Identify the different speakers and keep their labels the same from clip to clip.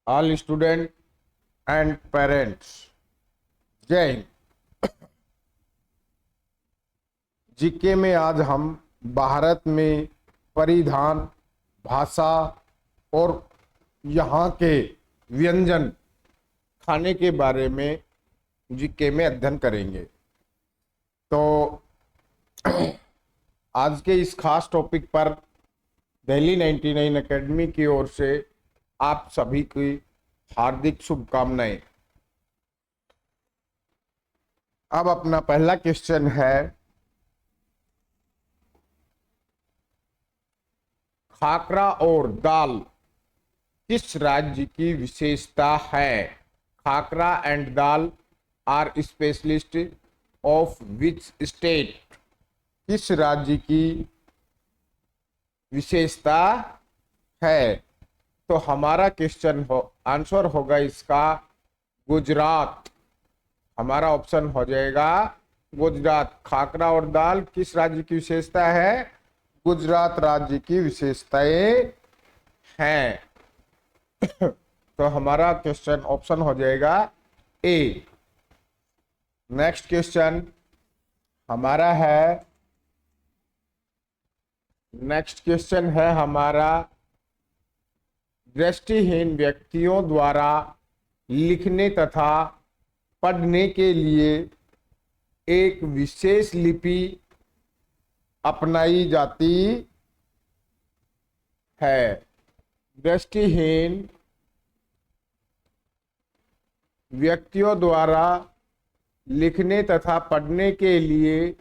Speaker 1: All student and parents, जय Hind. GK में आज हम भारत में परिधान, भाषा और यहाँ के व्यंजन, खाने के बारे में जीके में अध्ययन करेंगे। तो आज के इस खास टॉपिक पर दिल्ली 99 एकेडमी की ओर से आप सभी की हार्दिक शुभकामनाएं। अब अपना पहला क्वेश्चन है, खाकरा और दाल किस राज्य की विशेषता है? Khakhra and dal are specialist of which state? किस राज्य की विशेषता है? तो हमारा क्वेश्चन आंसर होगा इसका गुजरात। हमारा ऑप्शन हो जाएगा गुजरात। खाकरा और दाल किस राज्य की विशेषता है? गुजरात राज्य की विशेषताएं हैं। तो हमारा क्वेश्चन ऑप्शन हो जाएगा ए। नेक्स्ट क्वेश्चन हमारा है, दृष्टिहीन व्यक्तियों द्वारा लिखने तथा पढ़ने के लिए एक विशेष लिपि अपनाई जाती है। दृष्टिहीन व्यक्तियों द्वारा लिखने तथा पढ़ने के लिए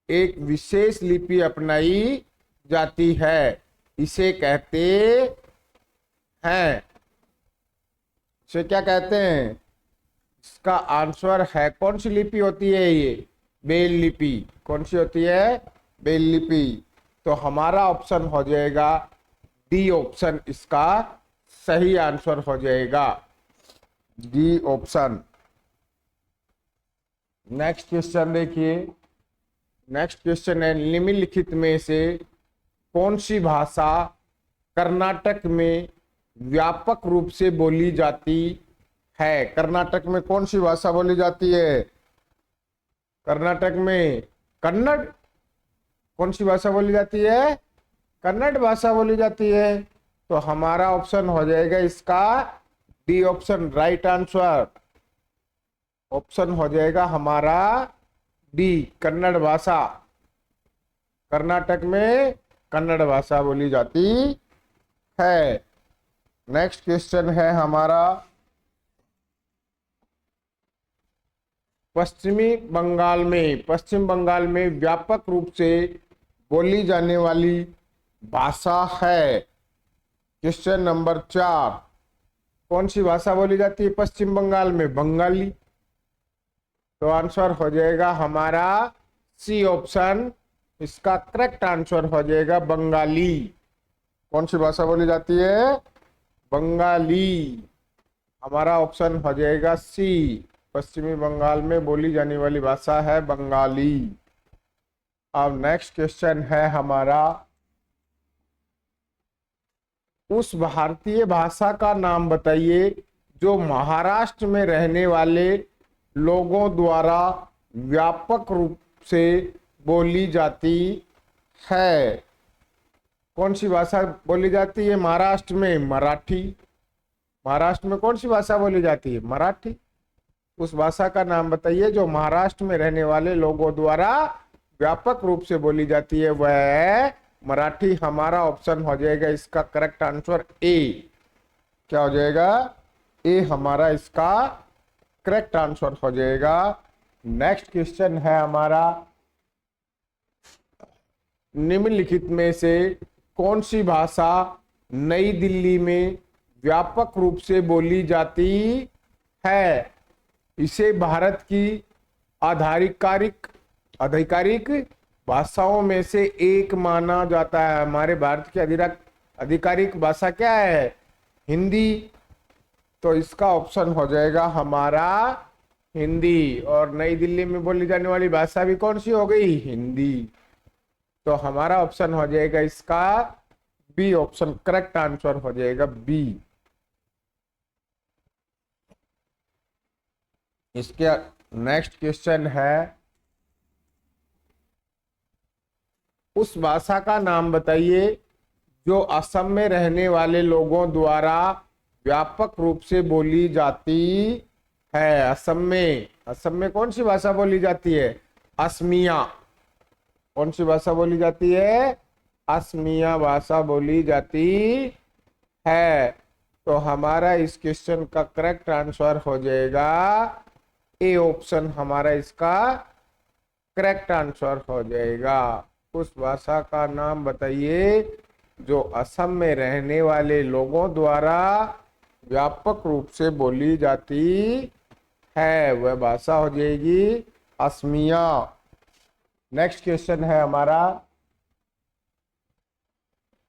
Speaker 1: एक विशेष लिपि अपनाई जाती है, इसे कहते हैं, इसे क्या कहते हैं? इसका आंसर है, कौन सी लिपि होती है ये? ब्रेल लिपि। कौन सी होती है? ब्रेल लिपि। तो हमारा ऑप्शन हो जाएगा डी ऑप्शन, इसका सही आंसर हो जाएगा डी ऑप्शन। नेक्स्ट क्वेश्चन देखिए। नेक्स्ट क्वेश्चन है, निम्नलिखित में से कौन सी भाषा कर्नाटक में व्यापक रूप से बोली जाती है? कर्नाटक में कौन सी भाषा बोली जाती है? कर्नाटक में कन्नड़। कौन सी भाषा बोली जाती है? कन्नड़ भाषा बोली जाती है। तो हमारा ऑप्शन हो जाएगा इसका D option, right answer. Option हो जाएगा हमारा डी, कन्नड़ भाषा। कर्नाटक में कन्नड़ भाषा बोली जाती है। नेक्स्ट क्वेश्चन है हमारा, पश्चिम बंगाल में व्यापक रूप से बोली जाने वाली भाषा है। क्वेश्चन नंबर 4, कौन सी भाषा बोली जाती है पश्चिम बंगाल में? बंगाली। तो आंसर हो जाएगा हमारा सी ऑप्शन, इसका करेक्ट आंसर हो जाएगा बंगाली। कौन सी भाषा बोली जाती है? बंगाली। हमारा ऑप्शन हो जाएगा सी, पश्चिमी बंगाल में बोली जाने वाली भाषा है बंगाली। अब नेक्स्ट क्वेश्चन है हमारा, उस भारतीय भाषा का नाम बताइए जो महाराष्ट्र में रहने वाले लोगों द्वारा व्यापक रूप से बोली जाती है। कौन सी भाषा बोली जाती है महाराष्ट्र में? मराठी। महाराष्ट्र में कौन सी भाषा बोली जाती है? मराठी। उस भाषा का नाम बताइए जो महाराष्ट्र में रहने वाले लोगों द्वारा व्यापक रूप से बोली जाती है, वह है मराठी। हमारा ऑप्शन हो जाएगा इसका करेक्ट आंसर ए। क्या हो जाएगा? ए हमारा इसका करेक्ट आंसर हो जाएगा। नेक्स्ट क्वेश्चन है हमारा, निम्नलिखित में से कौन सी भाषा नई दिल्ली में व्यापक रूप से बोली जाती है? इसे भारत की आधिकारिक भाषाओं में से एक माना जाता है। हमारे भारत की आधिकारिक भाषा क्या है? हिंदी। तो इसका ऑप्शन हो जाएगा हमारा हिंदी। और नई दिल्ली में बोली जाने वाली भाषा भी कौन सी हो गई? हिंदी। तो हमारा ऑप्शन हो जाएगा इसका बी ऑप्शन, करेक्ट आंसर हो जाएगा बी। इसके नेक्स्ट क्वेश्चन है, उस भाषा का नाम बताइए जो असम में रहने वाले लोगों द्वारा व्यापक रूप से बोली जाती है। असम में कौन सी भाषा बोली जाती है? असमिया। कौन सी भाषा बोली जाती है? असमिया भाषा बोली जाती है। तो हमारा इस क्वेश्चन का करेक्ट आंसर हो जाएगा ए ऑप्शन, हमारा इसका करेक्ट आंसर हो जाएगा। उस भाषा का नाम बताइए जो असम में रहने वाले लोगों द्वारा व्यापक रूप से बोली जाती है, वह भाषा हो जाएगी असमिया। नेक्स्ट क्वेश्चन है हमारा,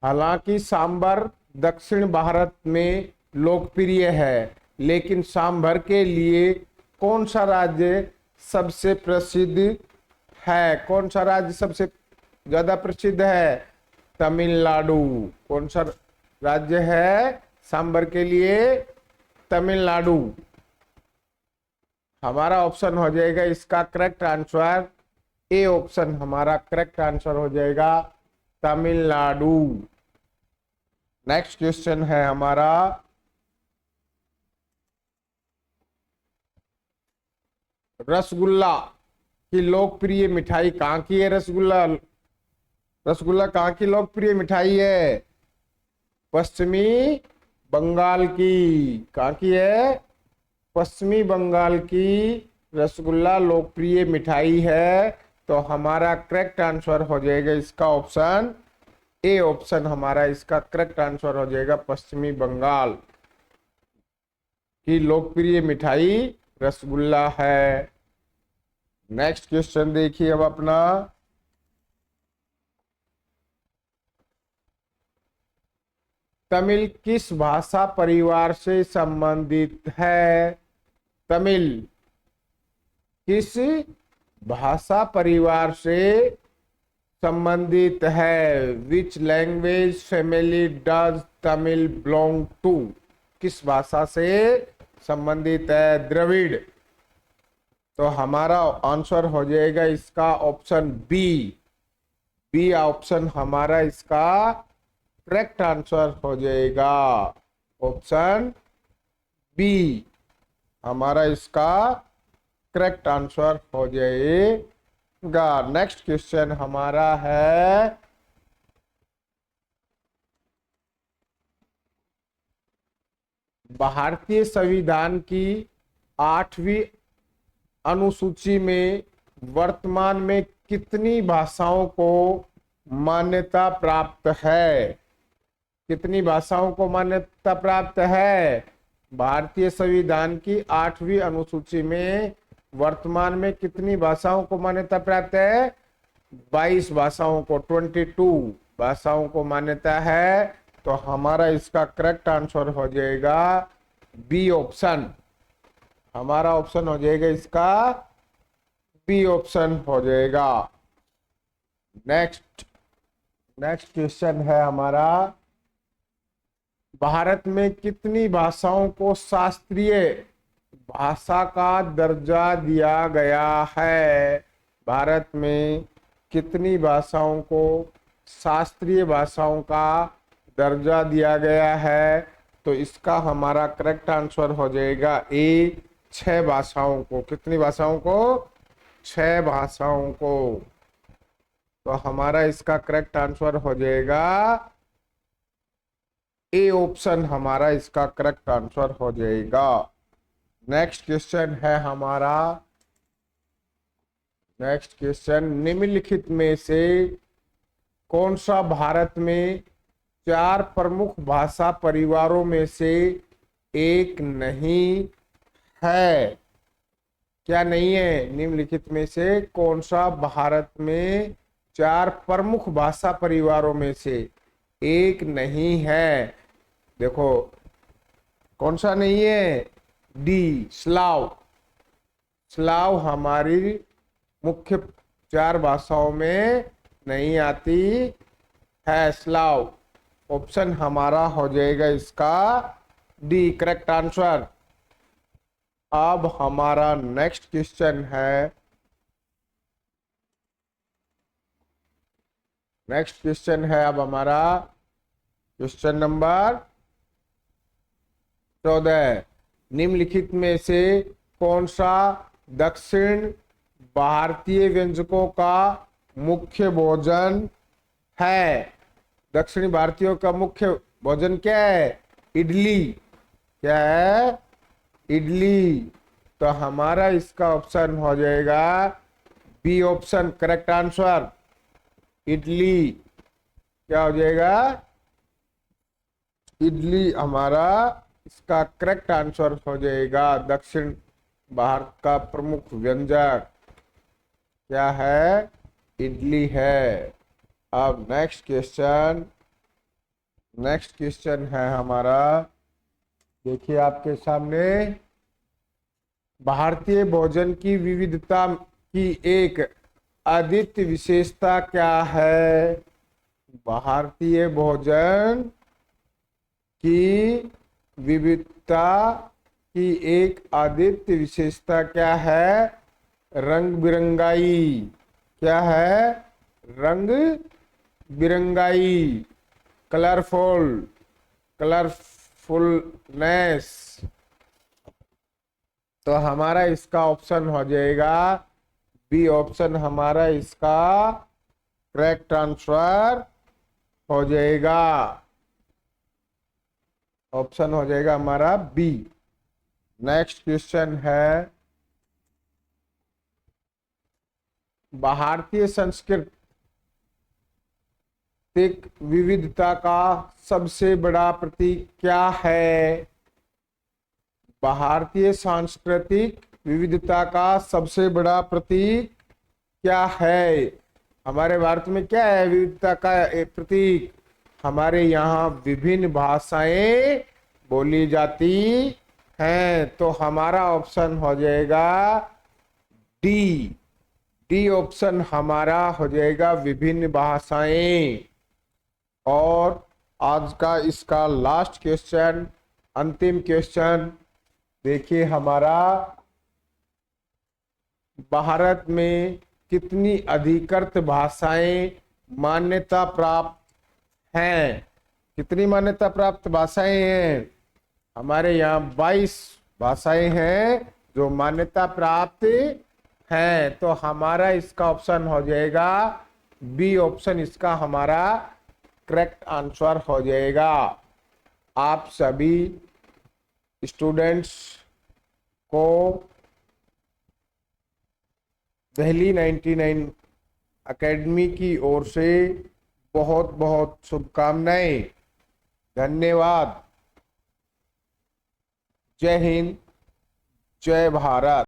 Speaker 1: हालांकि सांभर दक्षिण भारत में लोकप्रिय है, लेकिन सांभर के लिए कौन सा राज्य सबसे प्रसिद्ध है? कौन सा राज्य सबसे ज्यादा प्रसिद्ध है? तमिलनाडु। कौन सा राज्य है सांभर के लिए? तमिलनाडु। हमारा ऑप्शन हो जाएगा इसका करेक्ट आंसर ए ऑप्शन, हमारा करेक्ट आंसर हो जाएगा तमिलनाडु। नेक्स्ट क्वेश्चन है हमारा, रसगुल्ला की लोकप्रिय मिठाई कहाँ की है? रसगुल्ला कहाँ की लोकप्रिय मिठाई है? पश्चिमी बंगाल की। कहाँ की है? पश्चिमी बंगाल की रसगुल्ला लोकप्रिय मिठाई है। तो हमारा करेक्ट आंसर हो जाएगा इसका ऑप्शन ए ऑप्शन, हमारा इसका करेक्ट आंसर हो जाएगा पश्चिमी बंगाल की लोकप्रिय मिठाई रसगुल्ला है। नेक्स्ट क्वेश्चन देखिए अब अपना, तमिल किस भाषा परिवार से संबंधित है? तमिल किस भाषा परिवार से संबंधित है? Which language family does Tamil belong to? किस भाषा से संबंधित है? द्रविड़। तो हमारा आंसर हो जाएगा इसका ऑप्शन बी। बी ऑप्शन हमारा इसका करेक्ट आंसर हो जाएगा, ऑप्शन बी हमारा इसका करेक्ट आंसर हो जाएगा। नेक्स्ट क्वेश्चन हमारा है, भारतीय संविधान की 8वीं अनुसूची में वर्तमान में कितनी भाषाओं को मान्यता प्राप्त है? कितनी भाषाओं को मान्यता प्राप्त है? भारतीय संविधान की 8वीं अनुसूची में वर्तमान में कितनी भाषाओं को मान्यता प्राप्त है? 22 भाषाओं को, 22 भाषाओं को मान्यता है। तो हमारा इसका करेक्ट आंसर हो जाएगा बी ऑप्शन, हमारा ऑप्शन हो जाएगा इसका बी ऑप्शन हो जाएगा। नेक्स्ट क्वेश्चन है हमारा, भारत में कितनी भाषाओं को शास्त्रीय भाषा का दर्जा दिया गया है? भारत में कितनी भाषाओं को शास्त्रीय भाषाओं का दर्जा दिया गया है? तो इसका हमारा करेक्ट आंसर हो जाएगा ए, 6 भाषाओं को। कितनी भाषाओं को? 6 भाषाओं को। तो हमारा इसका करेक्ट आंसर हो जाएगा ए ऑप्शन, हमारा इसका करेक्ट आंसर हो जाएगा। नेक्स्ट क्वेश्चन है हमारा, नेक्स्ट क्वेश्चन, निम्नलिखित में से कौन सा भारत में 4 प्रमुख भाषा परिवारों में से एक नहीं है? क्या नहीं है? निम्नलिखित में से कौन सा भारत में 4 प्रमुख भाषा परिवारों में से एक नहीं है? देखो कौन सा नहीं है? D, Slav. स्लाव हमारी मुख्य 4 भाषाओं में नहीं आती है, स्लाव। ऑप्शन हमारा हो जाएगा इसका डी, करेक्ट आंसर। अब हमारा नेक्स्ट क्वेश्चन है, नेक्स्ट क्वेश्चन है अब हमारा क्वेश्चन नंबर 14। निम्नलिखित में से कौन सा दक्षिण भारतीय व्यंजनों का मुख्य भोजन है? दक्षिणी भारतीयों का मुख्य भोजन क्या है? इडली। क्या है? इडली। तो हमारा इसका ऑप्शन हो जाएगा B option, correct answer idli. क्या हो जाएगा? इडली हमारा इसका करेक्ट आंसर हो जाएगा। दक्षिण भारत का प्रमुख व्यंजन क्या है? इडली है। अब नेक्स्ट क्वेश्चन है हमारा, देखिए आपके सामने, भारतीय भोजन की विविधता की एक अद्वितीय विशेषता क्या है? भारतीय भोजन की विविधता की एक अद्वितीय विशेषता क्या है? रंग बिरंगाई। क्या है? रंग बिरंगाई, कलरफुलनेस। तो हमारा इसका ऑप्शन हो जाएगा बी ऑप्शन, हमारा इसका करेक्ट आंसर हो जाएगा। ऑप्शन हो जाएगा हमारा बी। नेक्स्ट क्वेश्चन है, भारतीय सांस्कृतिक विविधता का सबसे बड़ा प्रतीक क्या है? भारतीय सांस्कृतिक विविधता का सबसे बड़ा प्रतीक क्या है? हमारे भारत में क्या है विविधता का एक प्रतीक? हमारे यहाँ विभिन्न भाषाएं बोली जाती हैं। तो हमारा ऑप्शन हो जाएगा डी। डी ऑप्शन हमारा हो जाएगा विभिन्न भाषाएं। और आज का इसका लास्ट क्वेश्चन, अंतिम क्वेश्चन, देखिए हमारा, भारत में कितनी अधिकृत भाषाएं मान्यता प्राप्त हैं? कितनी मान्यता प्राप्त भाषाएं हैं? हमारे यहाँ 22 भाषाएं हैं जो मान्यता प्राप्त हैं। तो हमारा इसका ऑप्शन हो जाएगा बी ऑप्शन, इसका हमारा करेक्ट आंसर हो जाएगा। आप सभी स्टूडेंट्स को दिल्ली 99 एकेडमी की ओर से बहुत बहुत शुभकामनाएं। धन्यवाद। जय हिंद, जय भारत।